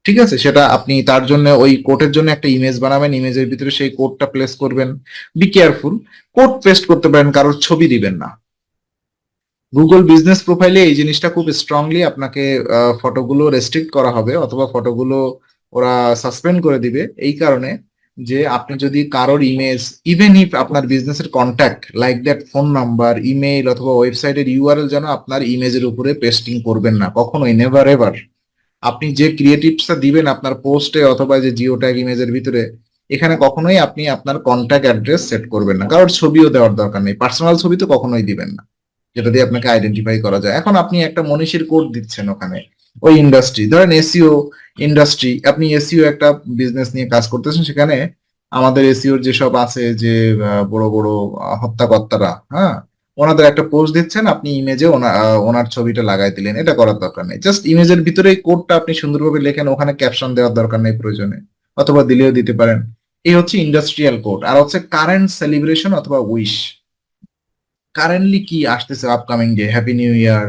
ঠিক আছে, সেটা আপনি তার জন্য ওই কোটের জন্য একটা ইমেজ বানাবেন, ইমেজের ভিতরে সেই কোটটা প্লেস করবেন। বি কেয়ারফুল, কোট পেস্ট করতে পারেন, কারোর ছবি দিবেন না। গুগল বিজনেস প্রোফাইলে এই জিনিসটা খুব স্ট্রংলি আপনাকে ফটোগুলো রেস্ট্রিক্ট করা হবে, অথবা ফটোগুলো ওরা সাসপেন্ড করে দিবে, এই কারণে যে আপনি যদি কারোর ইমেজ, ইভেন ইফ আপনার বিজনেসের contact like that, phone number, email অথবা ওয়েবসাইটের ইউআরএল যেন আপনার ইমেজের উপরে পেস্টিং করবেন না কখনোই, নেভার এভার। আপনি যে ক্রিয়েটিভসটা দিবেন আপনার পোস্টে অথবা যে জিও ট্যাগ ইমেজের ভিতরে, এখানে কখনোই আপনি আপনার কন্ট্যাক্ট অ্যাড্রেস সেট করবেন না, কারোর ছবিও দেওয়ার দরকার নেই, পার্সোনাল ছবি তো কখনোই দিবেন না, যেটা দিয়ে আপনাকে আইডেন্টিফাই করা যায়। এখন আপনি একটা মনীষীর কোড দিচ্ছেন ওখানে, ওই ইন্ডাস্ট্রি, ধরেন এসইও ইন্ডাস্ট্রি, আপনি এসইও একটা বিজনেস নিয়ে কাজ করতেছেন, সেখানে আমাদের এসইওর যেসব আছে যে বড় বড় হত্যাকর্তারা, হ্যাঁ, ওনাদের একটা পোস্ট দিচ্ছেন, আপনি ইমেজে ওনার ছবিটা লাগাই দিলেন, এটা করার দরকার নেই। জাস্ট ইমেজের ভিতরে কোডটা আপনি সুন্দরভাবে লেখেন, ওখানে ক্যাপশন দেওয়ার দরকার নেই প্রয়োজনে, অথবা দিলেও দিতে পারেন। এই হচ্ছে ইন্ডাস্ট্রিয়াল কোড। আর হচ্ছে কারেন্ট সেলিব্রেশন অথবা উইশ, কারেন্টলি কি আসতেছে upcoming day, happy new year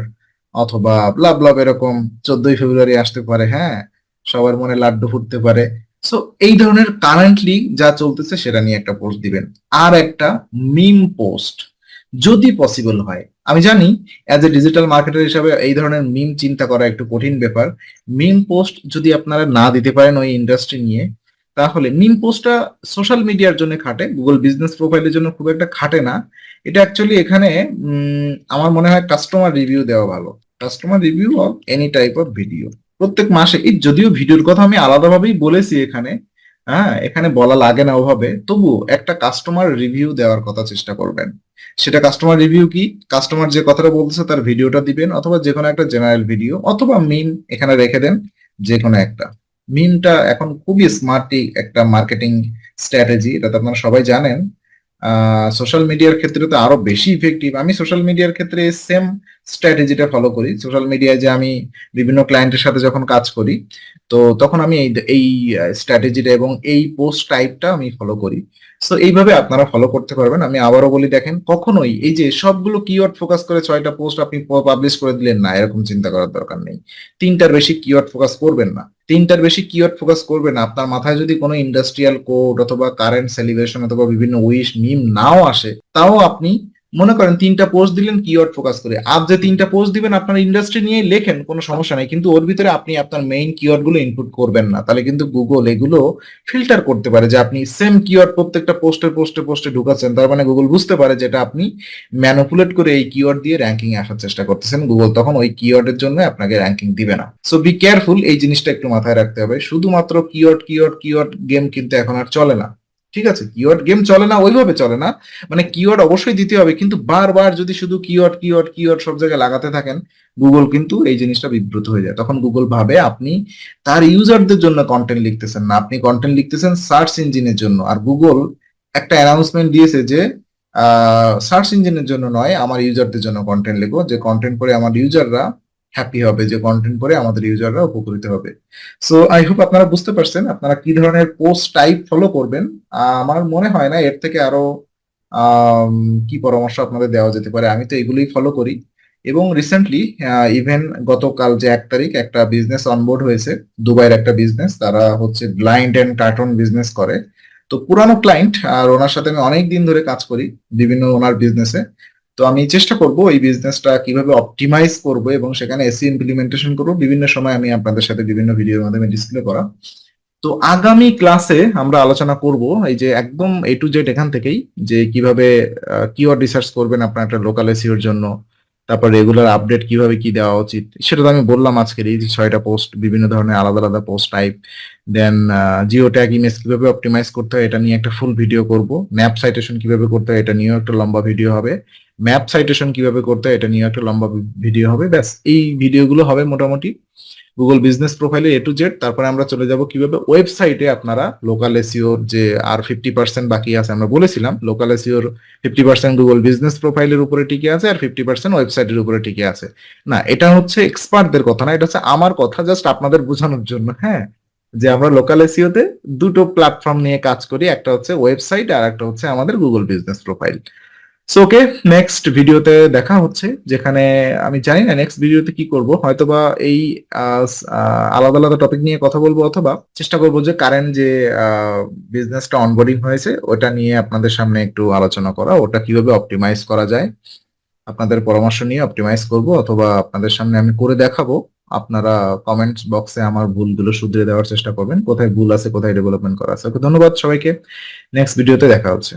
অথবা ব্লা ব্লা, এরকম 14ই ফেব্রুয়ারি আসতে পারে, হ্যাঁ, সবার মনে লাড্ডু ফুটতে পারে। সো এই ধরনের কারেন্টলি যা চলতেছে সেটা নিয়ে একটা পোস্ট দিবেন। আর একটা মিম পোস্ট যদি পসিবল হয়, আমি জানি অ্যাজ এ ডিজিটাল মার্কেটার হিসাবে এই ধরনের মিম চিন্তা করা একটু কঠিন ব্যাপার। মিম পোস্ট যদি আপনারা না দিতে পারেন ওই ইন্ডাস্ট্রি নিয়ে, তাহলে মিম পোস্টটা সোশ্যাল মিডিয়ার জন্য খাটে, গুগল বিজনেস প্রোফাইলের জন্য খুব একটা খাটে না। এটা অ্যাকচুয়ালি এখানে আমার মনে হয় কাস্টমার রিভিউ দেওয়া ভালো। Customer review of any type of video প্রত্যেক মাসে, এই যদিও ভিডিওর কথা আমি আলাদাভাবেই বলেছি এখানে, হ্যাঁ, এখানে বলা লাগে না ওভাবে, তবু একটা কাস্টমার রিভিউ দেওয়ার কথা চেষ্টা করবেন। সেটা কাস্টমার রিভিউ কি, কাস্টমার যে কথাটা বলতেছে তার ভিডিওটা দিবেন, অথবা যে কোনো একটা জেনারেল ভিডিও, অথবা মিম এখানে রেখে দেন, যে কোনো একটা। মিমটা এখন খুবই স্মার্টি একটা মার্কেটিং স্ট্র্যাটেজি, এটা তো আপনারা সবাই জানেন। সোশ্যাল মিডিয়ার ক্ষেত্রে তো আরো বেশি ইফেক্টিভ। আমি সোশ্যাল মিডিয়ার ক্ষেত্রে সেম স্ট্র্যাটেজিটা ফলো করি। সোশ্যাল মিডিয়ায় যে আমি বিভিন্ন ক্লায়েন্টের সাথে যখন কাজ করি, তো তখন আমি এই এই স্ট্র্যাটেজিটা এবং এই পোস্ট টাইপটা আমি ফলো করি। সো এইভাবে আপনারা ফলো করতে পারবেন। আমি আবারও বলি, দেখেন, কখনোই এই যে সবগুলো কিওয়ার্ড ফোকাস করে 6টা পোস্ট আপনি পাবলিশ করে দিলেন না, এরকম চিন্তা করার দরকার নেই। 3টার বেশি কিওয়ার্ড ফোকাস করবেন না, 3টার বেশি কিওয়ার্ড ফোকাস করবেন না। আপনার মাথায় যদি কোনো ইন্ডাস্ট্রিয়াল কোড অথবা কারেন্ট সেলিব্রেশন অথবা বিভিন্ন উইশ মিম নাও আসে, তাও আপনি মনে করেন 3টা পোস্ট দিলেন কিওয়ার্ড ফোকাস করে। আর যে 3টা পোস্ট দিবেন আপনার ইন্ডাস্ট্রি নিয়ে লেখেন, কোনো সমস্যা নাই, কিন্তু ওর ভিতরে আপনি আপনার মেইন কিওয়ার্ড গুলো ইনপুট করবেন না। তাহলে কিন্তু গুগল এগুলো ফিল্টার করতে পারে যে আপনি সেম কিওয়ার্ড প্রত্যেকটা পোস্টে ঢুকাচ্ছেন। তার মানে গুগল বুঝতে পারে যেটা আপনি ম্যানিপুলেট করে এই কিওয়ার্ড দিয়ে র্যাঙ্কিং আসার চেষ্টা করতেছেন। গুগল তখন ওই কিওয়ার্ডের জন্য আপনাকে র্যাঙ্কিং দিবে না। সো বি কেয়ারফুল, এই জিনিসটা একটু মাথায় রাখতে হবে। শুধুমাত্র কিওয়ার্ড গেম কিন্তু এখন আর চলে না। ঠিক আছে, কিওয়ার্ড গেম চলে না, ওইভাবে চলে না। মানে কিওয়ার্ড অবশ্যই দিতে হবে, কিন্তু বারবার যদি শুধু কিওয়ার্ড সব জায়গায় লাগাতে থাকেন, গুগল কিন্তু এই জিনিসটা বিব্রত হয়ে যায়। তখন গুগল ভাবে আপনি তার ইউজারদের জন্য কন্টেন্ট লিখতেছেন না, আপনি কন্টেন্ট লিখতেছেন সার্চ ইঞ্জিনের জন্য। আর গুগল একটা অ্যানাউন্সমেন্ট দিয়েছে যে সার্চ ইঞ্জিনের জন্য নয়, আমার ইউজারদের জন্য কন্টেন্ট লিখো, যে কন্টেন্ট পড়ে আমার ইউজাররা হ্যাপি হবে, যে কন্টেন্ট পড়ে আমাদের ইউজাররা উপকৃত হবে। সো আই হোপ আপনারা বুঝতে পারছেন আপনারা কি ধরনের পোস্ট টাইপ ফলো করবেন। আমার মনে হয় না এর থেকে আরো কি পরামর্শ আপনাদের দেওয়া যেতে পারে। আমি তো এগুলোই ফলো করি। এবং রিসেন্টলি ইভেন গতকাল যে 1 তারিখ একটা বিজনেস অনবোর্ড হয়েছে, দুবাইয়ের একটা বিজনেস, তারা হচ্ছে ব্লাইন্ড এন্ড কার্টুন বিজনেস করে। তো পুরানো ক্লায়েন্ট, আর ওনার সাথে আমি অনেক দিন ধরে কাজ করি বিভিন্ন ওনার বিজনেসে। তো আমি চেষ্টা করব এই বিজনেসটা কিভাবে অপটিমাইজ করব এবং সেখানে এসি ইমপ্লিমেন্টেশন করব। বিভিন্ন সময় আমি আপনাদের সাথে বিভিন্ন ভিডিওর মাধ্যমে ডিসপ্লে করা। তো আগামী ক্লাসে আমরা আলোচনা করব এই যে একদম এ টু জেড এখান থেকেই, যে কিভাবে কিওয়ার্ড রিসার্চ করবেন আপনার একটা লোকাল এসইওর জন্য, তারপর রেগুলার আপডেট কিভাবে কি দেওয়া উচিত, সেটা তো আমি বললাম আজকের এই যে 6টা পোস্ট, বিভিন্ন ধরনের আলাদা আলাদা পোস্ট টাইপ। দেন জিও ট্যাগ ইমেজ কিভাবে অপটিমাইজ করতে হয় এটা নিয়ে একটা ফুল ভিডিও করব। ম্যাপ সাইটেশন কিভাবে করতে হয় এটা নিয়েও একটা লম্বা ভিডিও হবে। ম্যাপ সাইটেশন কিভাবে করতে হয় এটা নিয়ে একটা লম্বা ভিডিও হবে। ব্যাস, এই ভিডিওগুলো হবে মোটামুটি গুগল বিজনেস প্রোফাইলে এ টু জেড। তারপরে আমরা চলে যাব কিভাবে ওয়েবসাইটে আপনারা লোকাল এসইওর যে আর 50% বাকি আছে, আমরা বলেছিলাম লোকাল এসইওর 50% গুগল বিজনেস প্রোফাইলের উপরে টিকে আছে আর 50% ওয়েবসাইটের উপরে টিকে আছে। না, এটা হচ্ছে এক্সপার্টদের কথা না, এটা হচ্ছে আমার কথা, জাস্ট আপনাদের বোঝানোর জন্য, হ্যাঁ, যে আমরা লোকাল এসইওতে দুটো প্ল্যাটফর্ম নিয়ে কাজ করি, একটা হচ্ছে ওয়েবসাইট আর একটা হচ্ছে আমাদের Google business profile. So okay, next ভিডিওতে দেখা হচ্ছে, যেখানে আমি জানি না নেক্সট ভিডিওতে কি করব, হয়তোবা এই আলাদা আলাদা টপিক নিয়ে কথা বলবো, অথবা চেষ্টা করবো যে কারেন্ট যে বিজনেসটা অনবোর্ডিং হয়েছে ওটা নিয়ে আপনাদের সামনে একটু আলোচনা করা, ওটা কিভাবে অপটিমাইজ করা যায় আপনাদের পরামর্শ নিয়ে অপটিমাইজ করব, অথবা আপনাদের সামনে আমি করে দেখাবো। আপনারা কমেন্টস বক্সে আমার ভুলগুলো শুধরে দেওয়ার চেষ্টা করবেন, কোথায় ভুল আছে কোথায় ডেভেলপমেন্ট করা আছে। ওকে, ধন্যবাদ সবাইকে, নেক্সট ভিডিওতে দেখা হচ্ছে।